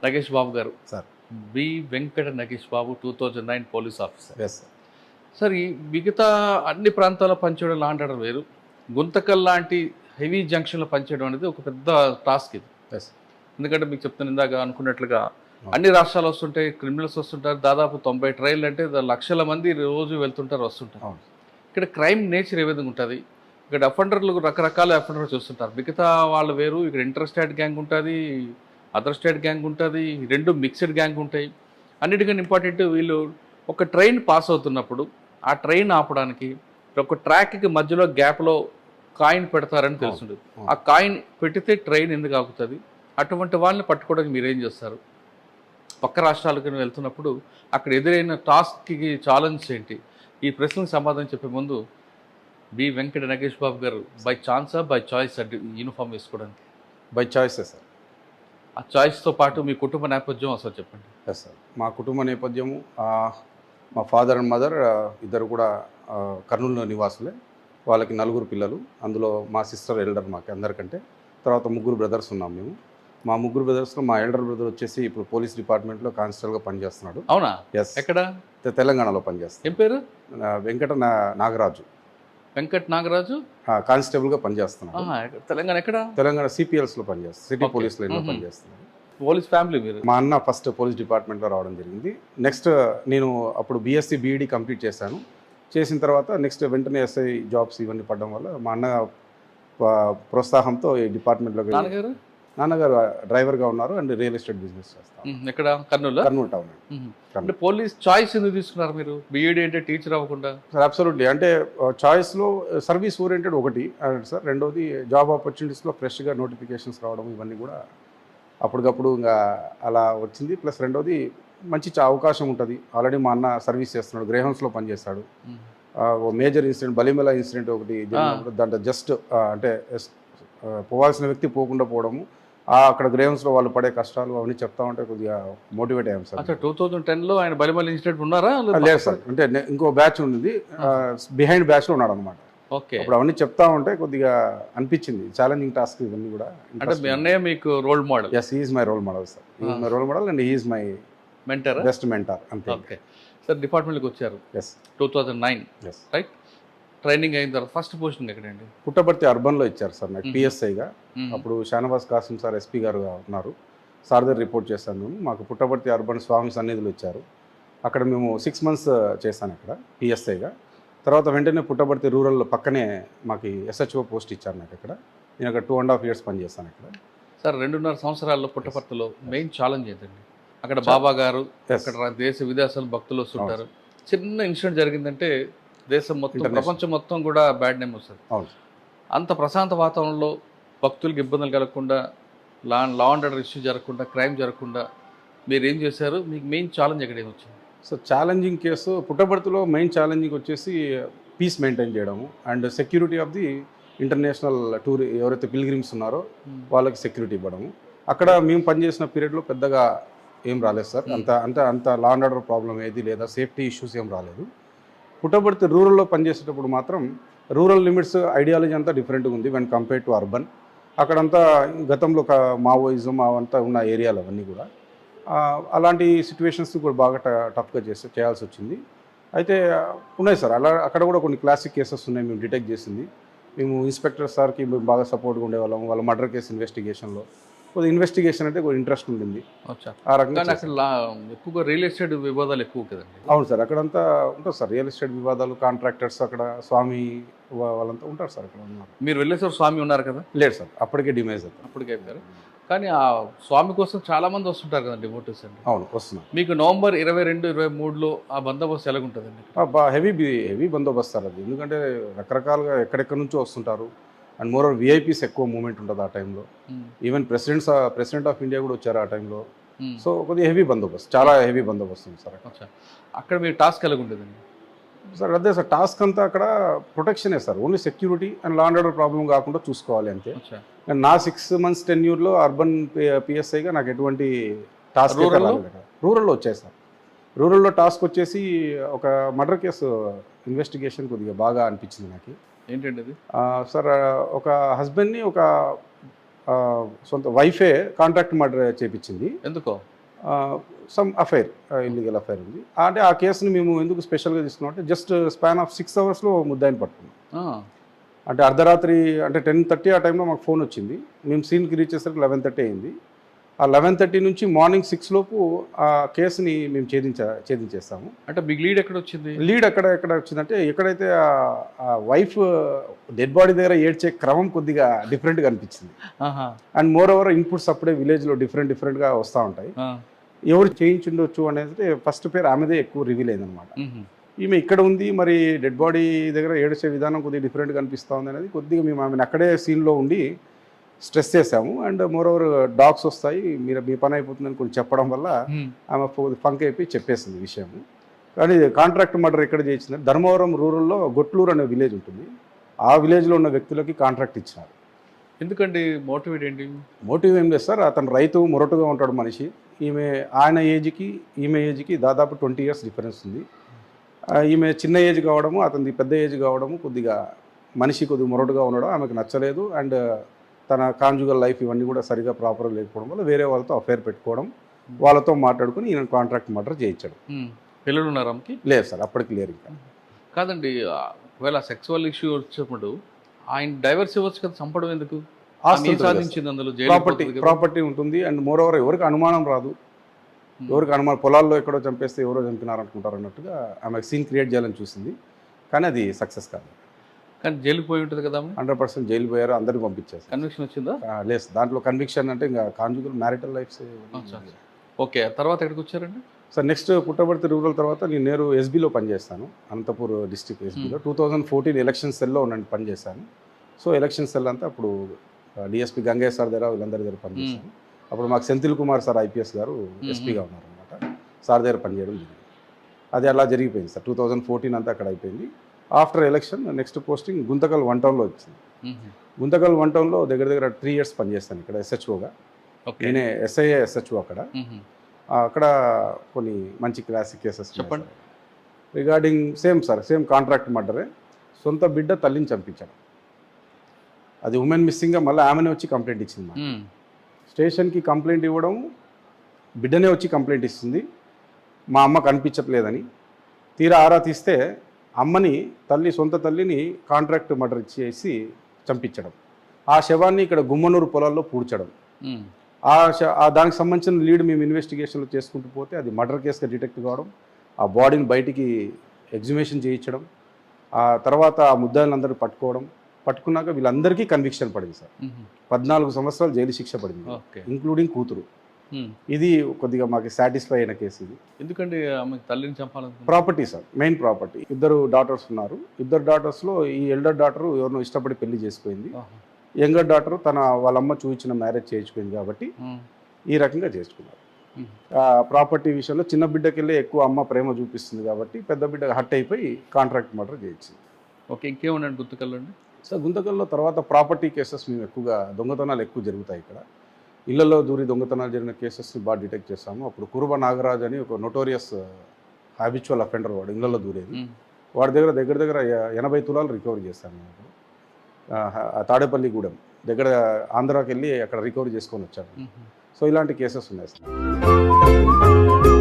నగేష్ బాబు గారు sir. B Venkata Nagesh Babu 2009 police officer. Yes sir. Sir ఈ మిగతా అన్ని ప్రాంతాల్లో పనిచేయడం లాంటి ఆర్డర్ వేరు, గుంతకల్ లాంటి హెవీ జంక్షన్లో పనిచేయడం అనేది ఒక పెద్ద టాస్క్ ఇది. ఎస్. ఎందుకంటే మీకు చెప్తాను ఇందాక అనుకున్నట్లుగా అన్ని రాష్ట్రాలు వస్తుంటాయి, క్రిమినల్స్ వస్తుంటారు, దాదాపు 90 ట్రైన్లు అంటే లక్షల మంది రోజు వెళ్తుంటారు వస్తుంటారు. ఇక్కడ క్రైమ్ నేచర్ ఏ విధంగా ఉంటుంది, ఇక్కడ అఫెండర్లు రకరకాల అఫెండర్లు చూస్తుంటారు, మిగతా వాళ్ళు వేరు, ఇక్కడ ఇంటర్ స్టేట్ గ్యాంగ్ ఉంటుంది, అదర్ స్టేట్ గ్యాంగ్ ఉంటుంది, రెండు మిక్స్డ్ గ్యాంగ్ ఉంటాయి. అన్నిటికన్నా ఇంపార్టెంట్ వీళ్ళు ఒక ట్రైన్ పాస్ అవుతున్నప్పుడు ఆ ట్రైన్ ఆపడానికి ఒక ట్రాక్కి మధ్యలో గ్యాప్లో కాయిన్ పెడతారని తెలుసుండదు. ఆ కాయిన్ పెట్టితే ట్రైన్ ఎందుకు ఆగుతుంది, అటువంటి వాళ్ళని పట్టుకోవడానికి మీరేం చేస్తారు? పక్క రాష్ట్రాలకు వెళ్తున్నప్పుడు అక్కడ ఎదురైన టాస్క్కి ఛాలెంజ్ ఏంటి? ఈ ప్రశ్నకు సమాధానం చెప్పే ముందు బి వెంకట నగేష్ బాబు గారు బై ఛాన్సా బై చాయిస్ యూనిఫామ్ వేసుకోవడానికి? బై చాయిసే సార్. ఆ చాయిస్తో పాటు మీ కుటుంబ నేపథ్యం అసలు చెప్పండి. Yes sir. మా కుటుంబ నేపథ్యము మా ఫాదర్ అండ్ మదర్ ఇద్దరు కూడా కర్నూలులో నివాసులే. వాళ్ళకి 4 పిల్లలు, అందులో మా సిస్టర్ ఎల్డర్ మాకు అందరికంటే. తర్వాత 3 బ్రదర్స్ ఉన్నాం మేము. మా 3 బ్రదర్స్లో మా ఎల్డర్ బ్రదర్ వచ్చేసి ఇప్పుడు పోలీస్ డిపార్ట్మెంట్లో కానిస్టేబుల్గా పనిచేస్తున్నాడు. అవునా? ఎస్. ఎక్కడ? తెలంగాణలో పనిచేస్తాడు. ఏం పేరు? వెంకట నాగరాజు. వెంకట్ నాగరాజు కానిస్టేబుల్గా పనిచేస్తున్నాడు. తెలంగాణ ఎక్కడ? తెలంగాణ సిపిఎల్స్లో పనిచేస్తాడు, సిటీ పోలీస్ లైన్లో పనిచేస్తున్నాడు. పోలీస్ ఫ్యామిలీ మీరు? మా అన్న ఫస్ట్ పోలీస్ డిపార్ట్మెంట్లో రావడం జరిగింది. నెక్స్ట్ నేను అప్పుడు బీఎస్సీ బీఈడీ కంప్లీట్ చేశాను. చేసిన తర్వాత నెక్స్ట్ వెంటనే ఎస్ఐ జాబ్స్ ఇవన్నీ పడడం వల్ల మా అన్న ప్రోత్సాహంతో ఈ డిపార్ట్మెంట్లోకి. నాన్నగారు డ్రైవర్గా ఉన్నారు అండ్ రియల్ ఎస్టేట్ బిజినెస్ చేస్తారు. ఎక్కడ? కర్నూలు టౌన్. అంటే పోలీస్ చాయిస్ ఎందుకు తీసుకున్నారు మీరు? బీఈడీ అంటే టీచర్ అవ్వకుండా? Sir absolutely. అంటే చాయిస్లో సర్వీస్ ఓరియంటెడ్ ఒకటి సార్, రెండోది జాబ్ ఆపర్చునిటీస్లో ఫ్రెష్గా నోటిఫికేషన్స్ రావడం ఇవన్నీ కూడా అప్పటికప్పుడు ఇంకా అలా వచ్చింది. ప్లస్ రెండోది మంచి అవకాశం ఉంటుంది. ఆల్రెడీ మా అన్న సర్వీస్ చేస్తున్నాడు, గ్రేహౌన్స్లో పనిచేస్తాడు. మేజర్ ఇన్సిడెంట్ బలిమెల ఇన్సిడెంట్ ఒకటి జరిగినప్పుడు దాంట్లో జస్ట్ అంటే పోవాల్సిన వ్యక్తి పోకుండా పోవడము, అక్కడ గ్రేహౌన్స్లో వాళ్ళు పడే కష్టాలు అవన్నీ చెప్తా ఉంటే కొద్దిగా మోటివేట్ అయ్యాం సార్. 2010లో ఆయన బలిమెల ఇన్సిడెంట్ ఉన్నారా? లేదు సార్, అంటే ఇంకో బ్యాచ్ ఉంది, బిహైండ్ బ్యాచ్లో ఉన్నాడు అనమాట. ఓకే. అప్పుడు అవన్నీ చెప్తా ఉంటే కొద్దిగా అనిపించింది ఛాలెంజింగ్ టాస్క్ ఇవన్నీ కూడా. అంటే మీ అన్నయ్య మీకు role model? Yes, he is my role model sir. He is my role model and he is my mentor, best mentor అంతే. Okay sir. డిపార్ట్మెంట్కి వచ్చారు. ఎస్. 2009 yes right. ట్రైనింగ్ అయిన తర్వాత ఫస్ట్ పోస్టింగ్ ఎక్కడండి? పుట్టపర్తి అర్బన్లో ఇచ్చారు సార్ నాకు పిఎస్ఐగా. అప్పుడు షానవాజ్ కాసిం సార్ ఎస్పీ గారు ఉన్నారు. సార్ దగ్గర రిపోర్ట్ చేశాను మేము. మాకు పుట్టపర్తి అర్బన్ స్వామి సన్నిధులు ఇచ్చారు. అక్కడ మేము 6 months చేశాను అక్కడ పిఎస్ఐగా. తర్వాత వెంటనే పుట్టపర్తి రూరల్ పక్కనే మాకు ఎస్హెచ్ఓ పోస్ట్ ఇచ్చారు నాకు అక్కడ. నేను అక్కడ 2.5 years పనిచేస్తాను అక్కడ. సార్ 2.5 సంవత్సరాల్లో పుట్టపర్తిలో మెయిన్ ఛాలెంజ్ ఏంటండి? అక్కడ బాబా గారు, అక్కడ దేశ విదేశాల భక్తులు వస్తుంటారు. చిన్న ఇన్సిడెంట్ జరిగిందంటే దేశం మొత్తం, ప్రపంచం మొత్తం కూడా బ్యాడ్ నేమ్ వస్తుంది. అంత ప్రశాంత వాతావరణంలో భక్తులకు ఇబ్బందులు కలగకుండా, లా అండ్ ఆర్డర్ ఇష్యూ జరగకుండా, క్రైమ్ జరగకుండా మీరు ఏం చేశారు? మీకు మెయిన్ ఛాలెంజ్ ఎక్కడ వచ్చింది? సో ఛాలెంజింగ్ కేసు పుట్టపర్తిలో మెయిన్ ఛాలెంజింగ్ వచ్చేసి పీస్ మెయింటైన్ చేయడము and security of the international tour ఎవరైతే పిల్గ్రిమ్స్ ఉన్నారో వాళ్ళకి సెక్యూరిటీ ఇవ్వడము. అక్కడ మేము పనిచేసిన పీరియడ్లో పెద్దగా ఏం రాలేదు సార్. అంత లా అండ్ ఆర్డర్ ప్రాబ్లం ఏది లేదా సేఫ్టీ ఇష్యూస్ ఏం రాలేదు. పుట్టపర్తి రూరల్లో పనిచేసేటప్పుడు మాత్రం రూరల్ లిమిట్స్ ఐడియాలజీ అంతా డిఫరెంట్గా ఉంది వెన్ కంపేర్ టు అర్బన్. అక్కడంతా గతంలో ఒక మావోయిజం అవంతా ఉన్న ఏరియాలు అవన్నీ కూడా. అలాంటి సిచ్యువేషన్స్ కూడా బాగా టఫ్గా చేయాల్సి వచ్చింది. అయితే ఉన్నాయి సార్ అక్కడ కూడా కొన్ని క్లాసిక్ కేసెస్ ఉన్నాయి మేము డిటెక్ట్ చేసింది. మేము ఇన్స్పెక్టర్ సార్కి బాగా సపోర్ట్గా ఉండేవాళ్ళం. వాళ్ళ మర్డర్ కేసు ఇన్వెస్టిగేషన్లో కొద్దిగా ఇన్వెస్టిగేషన్ అంటే కొద్దిగా ఇంట్రెస్ట్ ఉండింది. ఆ రకంగా ఎక్కువగా రియల్ ఎస్టేట్ వివాదాలు ఎక్కువ కదండి? అవును సార్, అక్కడంతా ఉంటుంది సార్ రియల్ ఎస్టేట్ వివాదాలు. కాంట్రాక్టర్స్ అక్కడ స్వామి వాళ్ళంతా ఉంటారు సార్ అక్కడ ఉన్నారు. మీరు వెళ్ళేసారు, స్వామి ఉన్నారు కదా? లేదు సార్, అప్పటికే డిమైజ్ అవుతారు. అప్పటికే అయిపోయారు. కానీ ఆ స్వామి కోసం చాలా మంది వస్తుంటారు కదండి డివోటీస్ అండి? అవును, వస్తున్నారు. మీకు నవంబర్ 22, 23లో ఆ బందోబస్తు ఎలాగుంటుందండి? హెవీ బందోబస్తు సార్ అది. ఎందుకంటే రకరకాలుగా ఎక్కడెక్కడి నుంచో వస్తుంటారు అండ్ మోర్ విఐపీస్ ఎక్కువ మూమెంట్ ఉంటుంది ఆ టైంలో. ఈవెన్ ప్రెసిడెంట్ ఆఫ్ ఇండియా కూడా వచ్చారు ఆ టైంలో. సో కొద్దిగా హెవీ బందోబస్తు, చాలా హెవీ బందోబస్తు ఉంది సార్. అక్కడ మీ టాస్క్ ఎలాగుంటుందండి సార్? అదే సార్, టాస్క్ అంతా అక్కడ ప్రొటెక్షనే sir. Only security and law and order problem కాకుండా చూసుకోవాలి అంతే. నా 6 months టెన్యూర్లో అర్బన్ పిఎస్ఐగా నాకు ఎటువంటి టాస్క్ రూరల్లో వచ్చాయి సార్. రూరల్లో టాస్క్ వచ్చేసి ఒక మర్డర్ కేసు ఇన్వెస్టిగేషన్ కొద్దిగా బాగా అనిపించింది నాకు. ఏంటండి అది? సార్ ఒక హస్బెండ్ని ఒక సొంత వైఫే కాంట్రాక్ట్ మర్డర్ చేపించింది. ఎందుకో? సమ్ అఫైర్, ఇల్లీగల్ అఫైర్ ఉంది. అంటే ఆ కేసుని మేము ఎందుకు స్పెషల్గా తీసుకున్నాం అంటే జస్ట్ స్పాన్ ఆఫ్ 6 అవర్స్లో ముద్దాయిని పట్టుకున్నాం. అంటే అర్ధరాత్రి అంటే 10:30 ఆ టైంలో మాకు ఫోన్ వచ్చింది. మేము సీన్కి రీచ్ చేసరికి 11:30 అయింది. ఆ 11:30 నుంచి మార్నింగ్ 6 లోపు ఆ కేసుని మేము ఛేదించేస్తాము. అంటే బిగ్ లీడ్ ఎక్కడ వచ్చింది? లీడ్ ఎక్కడ వచ్చిందంటే ఎక్కడైతే ఆ వైఫ్ డెడ్ బాడీ దగ్గర ఏడ్చే క్రమం కొద్దిగా డిఫరెంట్గా అనిపించింది. అండ్ మోర్ ఓవర్ ఇన్పుట్స్ అప్పుడే విలేజ్లో డిఫరెంట్గా వస్తూ ఉంటాయి. ఎవరు చేయించుండొచ్చు అనేది ఫస్ట్ పేరు ఆమెదే ఎక్కువ రివీల్ అయిందనమాట. ఈమె ఇక్కడ ఉంది, మరి డెడ్ బాడీ దగ్గర ఏడ్చే విధానం కొద్దిగా డిఫరెంట్గా అనిపిస్తూ ఉంది అనేది కొద్దిగా మేము ఆమెను అక్కడే సీన్లో ఉండి స్ట్రెస్ చేసాము. అండ్ మోర్ ఓవర్ డాగ్స్ వస్తాయి, మీ పని అయిపోతుందని కొంచెం చెప్పడం వల్ల ఆమె ఫంక్ అయిపోయి చెప్పేసింది విషయం. కానీ కాంట్రాక్ట్ మర్డర్ ఎక్కడ చేయించింది, ధర్మవరం రూరల్లో గొట్లూరు అనే విలేజ్ ఉంటుంది. ఆ విలేజ్లో ఉన్న వ్యక్తులకి కాంట్రాక్ట్ ఇచ్చినారు. ఎందుకండి? మోటివేట్ ఏంటి? మోటివ్ ఏం లేదు సార్, అతను రైతు, మొరటుగా ఉంటాడు మనిషి. ఆయన ఏజ్కి ఈమె ఏజ్కి దాదాపు 20 years డిఫరెన్స్ ఉంది. ఈమె చిన్న ఏజ్ కావడము, అతనిది పెద్ద ఏజ్ కావడము, కొద్దిగా మనిషి కొద్దిగా మొరటుగా ఉండడం ఆమెకు నచ్చలేదు. అండ్ తన కాంజుగల్ లైఫ్ ఇవన్నీ కూడా సరిగా ప్రాపర్గా లేకపోవడం వల్ల వేరే వాళ్ళతో అఫైర్ పెట్టుకోవడం, వాళ్ళతో మాట్లాడుకుని ఈయన కాంట్రాక్ట్ మర్డర్ చేయించాడు. పిల్లలు ఉన్నారు ఆమెకి? లేదు సార్, అప్పటికి లేరు ఇంకా. కాదండి, ఒకవేళ సెక్సువల్ ఇష్యూ వచ్చినప్పుడు ఆయన డైవర్స్ ఇవ్వచ్చు కదా, చంపడం ఎందుకు? సాధించింది అందులో ప్రాపర్టీ ఉంటుంది. అండ్ మోర్ ఓవర్ ఎవరికి అనుమానం రాదు, ఎవరికి అనుమానం, పొలాల్లో ఎక్కడో చంపేస్తే ఎవరో చంపినారు అనుకుంటారు అన్నట్టుగా ఆమె సీన్ క్రియేట్ చేయాలని చూసింది. కానీ అది సక్సెస్ కాదు. కానీ జైలుకి పోయి ఉంటుంది కదా? 100% జైలు పోయారు, అందరినీ పంపించేస్తారు. కన్విక్షన్ వచ్చిందా? లేదు, దాంట్లో కన్విక్షన్ అంటే ఇంకా కాంజుగల్ మ్యారిటల్ లైఫ్స్. ఓకే, తర్వాత ఎక్కడికి వచ్చారండి సార్? నెక్స్ట్ పుట్టపర్తి రూరల్ తర్వాత నేను నేరు ఎస్బీలో పనిచేస్తాను, అనంతపూర్ డిస్ట్రిక్ట్ ఎస్బీలో. 2014 ఎలక్షన్ సెల్లో ఉన్నాను, పనిచేశాను. సో ఎలక్షన్ సెల్ అంతా అప్పుడు డిఎస్పీ గంగయ్య సార్ దగ్గర వీళ్ళందరి దగ్గర పనిచేశాను. అప్పుడు మాకు సెంథిల్ కుమార్ సార్ ఐపీఎస్ గారు ఎస్పీగా ఉన్నారనమాట. సార్ దగ్గర పనిచేయడం జరిగింది. అది అలా జరిగిపోయింది సార్. 2014 అంతా అక్కడ అయిపోయింది. After election next posting Guntakal 1 టౌన్లో వచ్చింది. గుంతకల్ 1 టౌన్లో దగ్గర 3 years పనిచేస్తాను ఇక్కడ ఎస్హెచ్ఓగా. నేనే ఎస్ఐఏ ఎస్హెచ్ఓ అక్కడ. అక్కడ కొన్ని మంచి క్లాసిక్ కేసెస్ చెప్పండి. రిగార్డింగ్ సేమ్ కాంట్రాక్ట్ మర్డరే. సొంత బిడ్డ తల్లిని చంపించడం, అది ఉమెన్ మిస్సింగ్గా మళ్ళీ ఆమెనే వచ్చి కంప్లైంట్ ఇచ్చింది. స్టేషన్కి కంప్లైంట్ ఇవ్వడం, బిడ్డనే వచ్చి కంప్లైంట్ ఇస్తుంది మా అమ్మ కనిపించట్లేదని. తీరా ఆరా తీస్తే అమ్మని, సొంత తల్లిని కాంట్రాక్ట్ మర్డర్ చేసి చంపించడం, ఆ శవాన్ని ఇక్కడ గుమ్మనూరు పొలాల్లో పూడ్చడం. దానికి సంబంధించిన లీడ్ మేము ఇన్వెస్టిగేషన్లో చేసుకుంటూ పోతే అది మర్డర్ కేసుగా డిటెక్ట్ కావడం, ఆ బాడీని బయటికి ఎగ్జిబిషన్ చేయించడం, ఆ తర్వాత ఆ ముద్దాయిలందరూ పట్టుకున్నాక వీళ్ళందరికీ కన్విక్షన్ పడింది సార్. 14 సంవత్సరాలు జైలు శిక్ష పడింది, ఇంక్లూడింగ్ కూతురు. ఇది కొద్దిగా మాకు సాటిస్ఫై అయిన కేసు ఇది. ఎందుకంటే ఆమె తల్లిని చంపాలని property sir, main property. 2 daughters ఉన్నారు. 2 daughtersలో ఈ ఎల్డర్ డాటర్ ఎవరినో ఇష్టపడి పెళ్లి చేసుకుంది. యంగర్ డాటర్ వాళ్ళమ్మ చూపించిన మ్యారేజ్ చేయించుకుంది కాబట్టి ఈ రకంగా చేసుకున్నారు. ప్రాపర్టీ విషయంలో చిన్న బిడ్డకి వెళ్ళి ఎక్కువ అమ్మ ప్రేమ చూపిస్తుంది కాబట్టి పెద్ద బిడ్డ హట్ అయిపోయి కాంట్రాక్ట్ మర్డర్ చేయించింది. ఓకే, ఇంకేమన్నాడు గుంతకల్లో అండి? సార్ గుంతకల్లో తర్వాత ప్రాపర్టీ కేసెస్ మేము ఎక్కువగా, దొంగతనాలు ఎక్కువ జరుగుతాయి ఇక్కడ. ఇళ్లలో దూరి దొంగతనాలు జరిగిన కేసెస్ని బాగా డిటెక్ట్ చేస్తాము. అప్పుడు కురుబ నాగరాజ్ అని ఒక నోటోరియస్ హ్యాబిచువల్ అఫెండర్, వాడు ఇళ్లలో దూరేది. వాడి దగ్గర 80 తులాలు రికవరీ చేస్తాను నేను. తాడేపల్లిగూడెం దగ్గర ఆంధ్రాకి వెళ్ళి అక్కడ రికవరీ చేసుకొని వచ్చాను. సో ఇలాంటి కేసెస్ ఉన్నాయి సార్.